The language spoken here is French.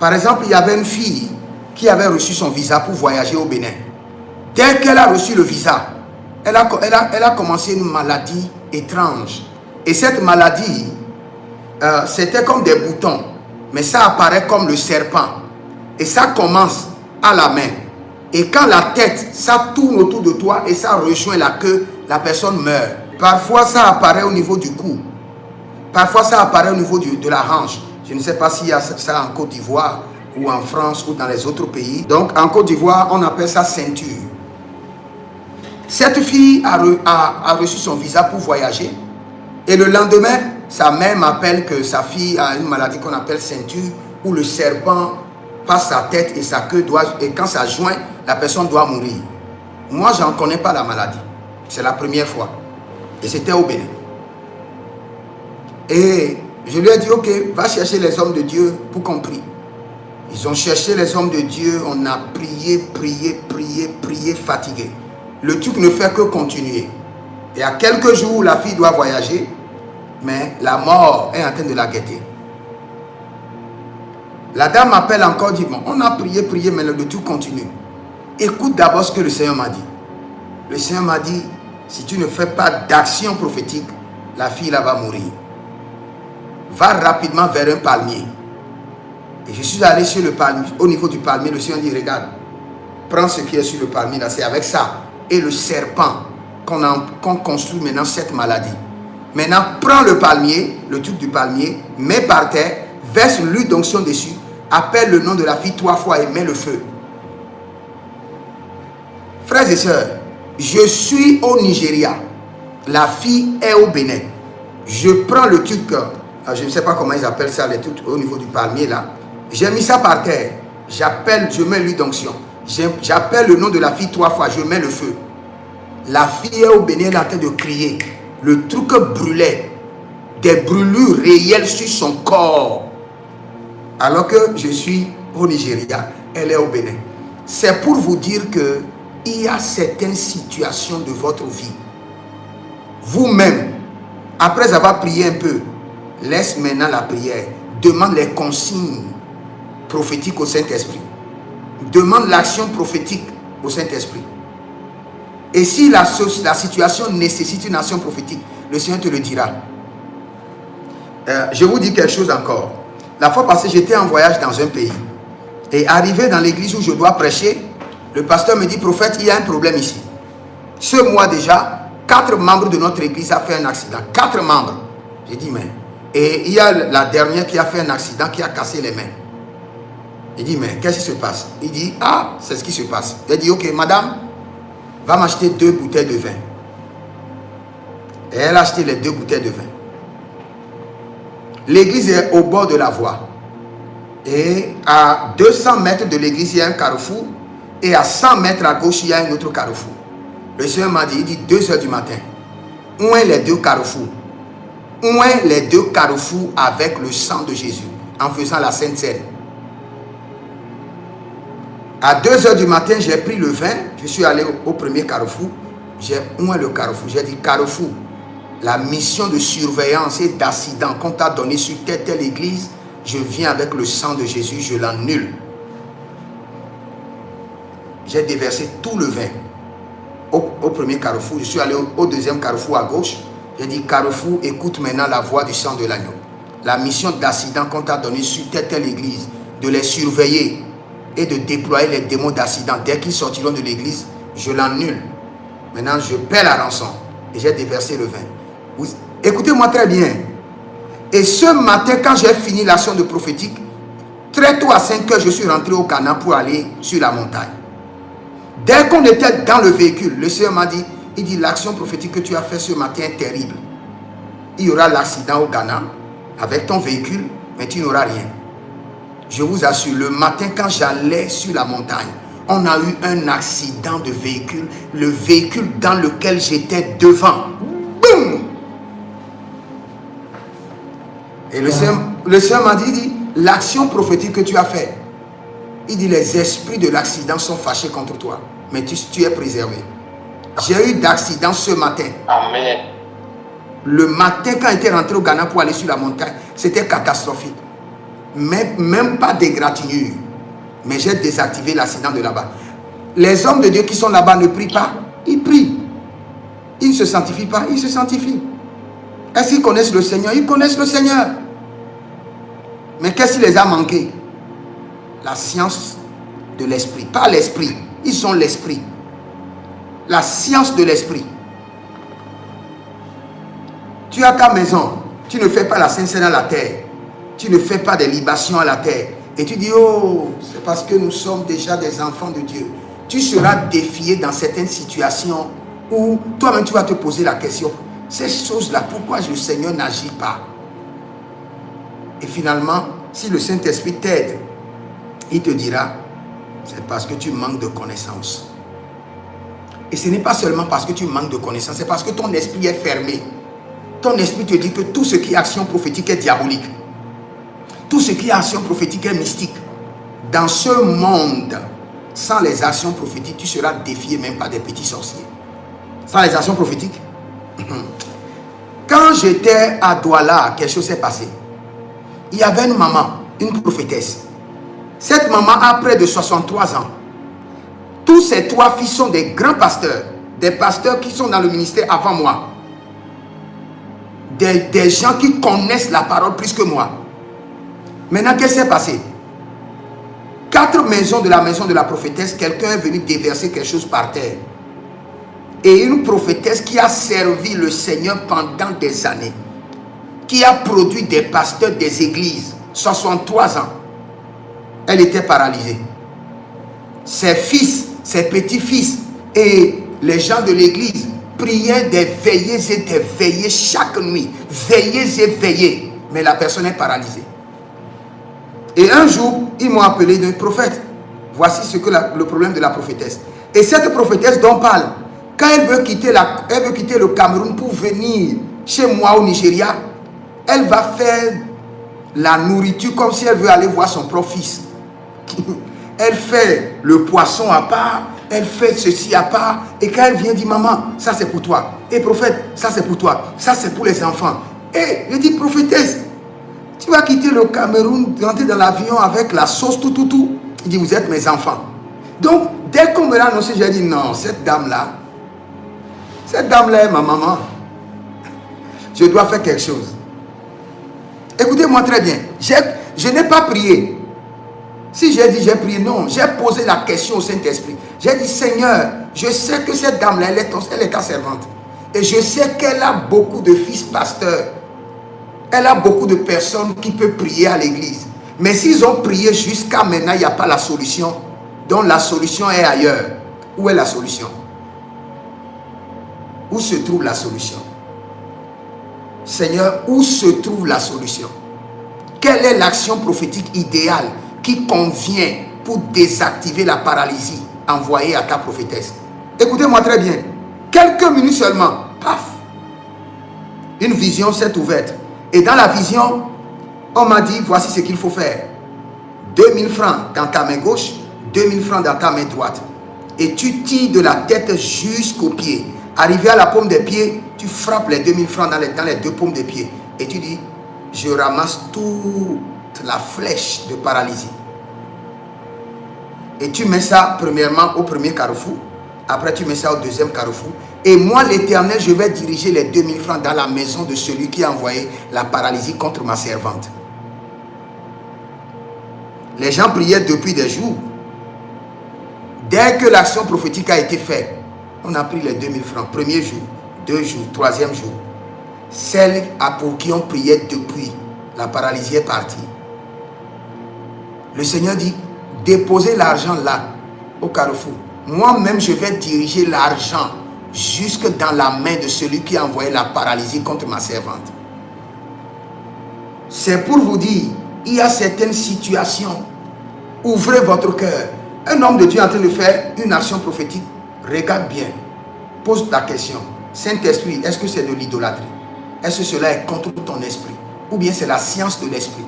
Par exemple, il y avait une fille qui avait reçu son visa pour voyager au Bénin. Dès qu'elle a reçu le visa, elle a commencé une maladie étrange. Et cette maladie, c'était comme des boutons, mais ça apparaît comme le serpent. Et ça commence à la main. Et quand la tête, ça tourne autour de toi et ça rejoint la queue, la personne meurt. Parfois, ça apparaît au niveau du cou. Parfois, ça apparaît au niveau de la hanche. Je ne sais pas s'il y a ça en Côte d'Ivoire ou en France ou dans les autres pays. Donc, en Côte d'Ivoire, on appelle ça ceinture. Cette fille a reçu son visa pour voyager. Et le lendemain, sa mère m'appelle que sa fille a une maladie qu'on appelle ceinture, où le serpent passe sa tête et sa queue et quand ça joint, la personne doit mourir. Moi, je n'en connais pas la maladie. C'est la première fois. Et c'était au Bénin. Et je lui ai dit, ok, va chercher les hommes de Dieu pour qu'on prie. Ils ont cherché les hommes de Dieu, on a prié, fatigué. Le truc ne fait que continuer. Et à quelques jours, la fille doit voyager, mais la mort est en train de la guetter. La dame m'appelle encore, dit, bon, on a prié, mais le truc continue. Écoute d'abord ce que le Seigneur m'a dit. Le Seigneur m'a dit, si tu ne fais pas d'action prophétique, la fille là va mourir. Va rapidement vers un palmier. Et je suis allé sur le palmier, au niveau du palmier, le Seigneur dit, regarde, prends ce qui est sur le palmier là, c'est avec ça. Et le serpent qu'on construit maintenant cette maladie. Maintenant, prends le palmier, le truc du palmier, mets par terre, verse l'huile d'onction dessus, appelle le nom de la fille 3 fois et mets le feu. Frères et sœurs, je suis au Nigeria. La fille est au Bénin. Je prends le truc, je ne sais pas comment ils appellent ça, les trucs au niveau du palmier là. J'ai mis ça par terre. Je mets l'huile d'onction. J'appelle le nom de la fille 3 fois, je mets le feu. La fille est au Bénin, elle est en train de crier. Le truc brûlait. Des brûlures réelles sur son corps. Alors que je suis au Nigeria, elle est au Bénin. C'est pour vous dire que il y a certaines situations de votre vie. Vous-même, après avoir prié un peu, laisse maintenant la prière. Demande les consignes prophétiques au Saint-Esprit. Demande l'action prophétique au Saint-Esprit. Et si la situation nécessite une action prophétique, le Seigneur te le dira. Je vous dis quelque chose encore. La fois passée, j'étais en voyage dans un pays. Et arrivé dans l'église où je dois prêcher, le pasteur me dit, prophète, il y a un problème ici. Ce mois déjà, 4 membres de notre église ont fait un accident. 4 membres. J'ai dit, mais... Et il y a la dernière qui a fait un accident, qui a cassé les mains. Il dit, mais qu'est-ce qui se passe? Il dit, ah, c'est ce qui se passe. J'ai dit, ok, madame, va m'acheter 2 bouteilles de vin. Et elle a acheté les 2 bouteilles de vin. L'église est au bord de la voie. Et à 200 mètres de l'église, il y a un carrefour. Et à 100 mètres à gauche, il y a un autre carrefour. Le Seigneur m'a dit, il dit 2 heures du matin. Où est les 2 carrefours? Où est les 2 carrefours avec le sang de Jésus en faisant la Sainte Seine? À 2 heures du matin, j'ai pris le vin. Je suis allé au premier carrefour. Où est le carrefour? J'ai dit, carrefour, la mission de surveillance et d'accident qu'on t'a donné sur telle église, je viens avec le sang de Jésus, je l'annule. J'ai déversé tout le vin au premier carrefour. Je suis allé au deuxième carrefour à gauche. J'ai dit, carrefour, écoute maintenant la voix du sang de l'agneau. La mission d'accident qu'on t'a donné sur telle église, de les surveiller et de déployer les démons d'accident. Dès qu'ils sortiront de l'église, je l'annule. Maintenant, je paie la rançon. Et j'ai déversé le vin. Écoutez-moi très bien. Et ce matin, quand j'ai fini l'action de prophétique, très tôt à 5 heures, je suis rentré au Ghana pour aller sur la montagne. Dès qu'on était dans le véhicule, le Seigneur m'a dit, il dit, l'action prophétique que tu as fait ce matin est terrible. Il y aura l'accident au Ghana avec ton véhicule, mais tu n'auras rien. Je vous assure, le matin quand j'allais sur la montagne, on a eu un accident de véhicule. Le véhicule dans lequel j'étais devant. Boum! Et le Seigneur m'a dit, l'action prophétique que tu as faite, il dit, les esprits de l'accident sont fâchés contre toi. Mais tu es préservé. J'ai eu d'accident ce matin. Amen. Le matin, quand j'étais rentré au Ghana pour aller sur la montagne, c'était catastrophique. même pas d'égratignure. Mais j'ai désactivé l'accident de là-bas. Les hommes de Dieu qui sont là-bas ne prient pas. Ils prient. Ils ne se sanctifient pas. Ils se sanctifient. Est-ce qu'ils connaissent le Seigneur? Ils connaissent le Seigneur. Mais qu'est-ce qui les a manqué? La science de l'esprit. Pas l'esprit. Ils sont l'esprit. La science de l'esprit. Tu as ta maison. Tu ne fais pas la Sainte Seine à la terre. Tu ne fais pas des libations à la terre. Et tu dis, oh, c'est parce que nous sommes déjà des enfants de Dieu. Tu seras défié dans certaines situations où toi-même tu vas te poser la question. Ces choses-là, pourquoi le Seigneur n'agit pas? Et finalement, si le Saint-Esprit t'aide, il te dira, c'est parce que tu manques de connaissance. Et ce n'est pas seulement parce que tu manques de connaissance, c'est parce que ton esprit est fermé. Ton esprit te dit que tout ce qui est action prophétique est diabolique. Tout ce qui est action prophétique est mystique. Dans ce monde, sans les actions prophétiques, tu seras défié même par des petits sorciers. Sans les actions prophétiques. Quand j'étais à Douala, quelque chose s'est passé. Il y avait une maman, une prophétesse. Cette maman a près de 63 ans. Tous ces 3 filles sont des grands pasteurs. Des pasteurs qui sont dans le ministère avant moi. Des gens qui connaissent la parole plus que moi. Maintenant, qu'est-ce qui s'est passé? 4 maisons de la maison de la prophétesse, quelqu'un est venu déverser quelque chose par terre. Et une prophétesse qui a servi le Seigneur pendant des années, qui a produit des pasteurs des églises, 63 ans, elle était paralysée. Ses fils, ses petits-fils et les gens de l'église priaient des veillées et des veillées chaque nuit. Veillées et veillées. Mais la personne est paralysée. Et un jour, ils m'ont appelé de prophète. Voici ce que le problème de la prophétesse. Et cette prophétesse dont on parle, quand elle veut quitter le Cameroun pour venir chez moi au Nigeria, elle va faire la nourriture comme si elle veut aller voir son propre fils. Elle fait le poisson à part, elle fait ceci à part, et quand elle vient dire, maman, ça c'est pour toi. Et prophète, ça c'est pour toi. Ça c'est pour les enfants. Et je dis, prophétesse, tu vas quitter le Cameroun, rentrer dans l'avion avec la sauce, tout. Il dit, vous êtes mes enfants. Donc, dès qu'on me l'a annoncé, j'ai dit, non, cette dame-là est ma maman. Je dois faire quelque chose. Écoutez-moi très bien. Je n'ai pas prié. Si j'ai dit j'ai prié, non. J'ai posé la question au Saint-Esprit. J'ai dit, Seigneur, je sais que cette dame-là, elle est ta servante. Et je sais qu'elle a beaucoup de fils pasteurs. Elle a beaucoup de personnes qui peuvent prier à l'église. Mais s'ils ont prié jusqu'à maintenant, il n'y a pas la solution. Donc la solution est ailleurs. Où est la solution? Où se trouve la solution? Seigneur, où se trouve la solution? Quelle est l'action prophétique idéale qui convient pour désactiver la paralysie envoyée à ta prophétesse? Écoutez-moi très bien. Quelques minutes seulement, paf, une vision s'est ouverte. Et dans la vision, on m'a dit, voici ce qu'il faut faire. 2000 francs dans ta main gauche, 2000 francs dans ta main droite. Et tu tires de la tête jusqu'aux pieds. Arrivé à la paume des pieds, tu frappes les 2000 francs dans les 2 paumes des pieds. Et tu dis, je ramasse toute la flèche de paralysie. Et tu mets ça premièrement au premier carrefour. Après tu mets ça au deuxième carrefour. Et moi l'Éternel, je vais diriger les 2000 francs dans la maison de celui qui a envoyé la paralysie contre ma servante. Les gens priaient depuis des jours. Dès que l'action prophétique a été faite, on a pris les 2000 francs. Premier jour, 2 jours, 3e jour. Celle pour qui on priait depuis, la paralysie est partie. Le Seigneur dit, déposez l'argent là, au carrefour. Moi-même, je vais diriger l'argent jusque dans la main de celui qui a envoyé la paralysie contre ma servante. C'est pour vous dire, il y a certaines situations. Ouvrez votre cœur. Un homme de Dieu est en train de faire une action prophétique. Regarde bien. Pose la question. Saint-Esprit, est-ce que c'est de l'idolâtrie? Est-ce que cela est contre ton esprit? Ou bien c'est la science de l'esprit?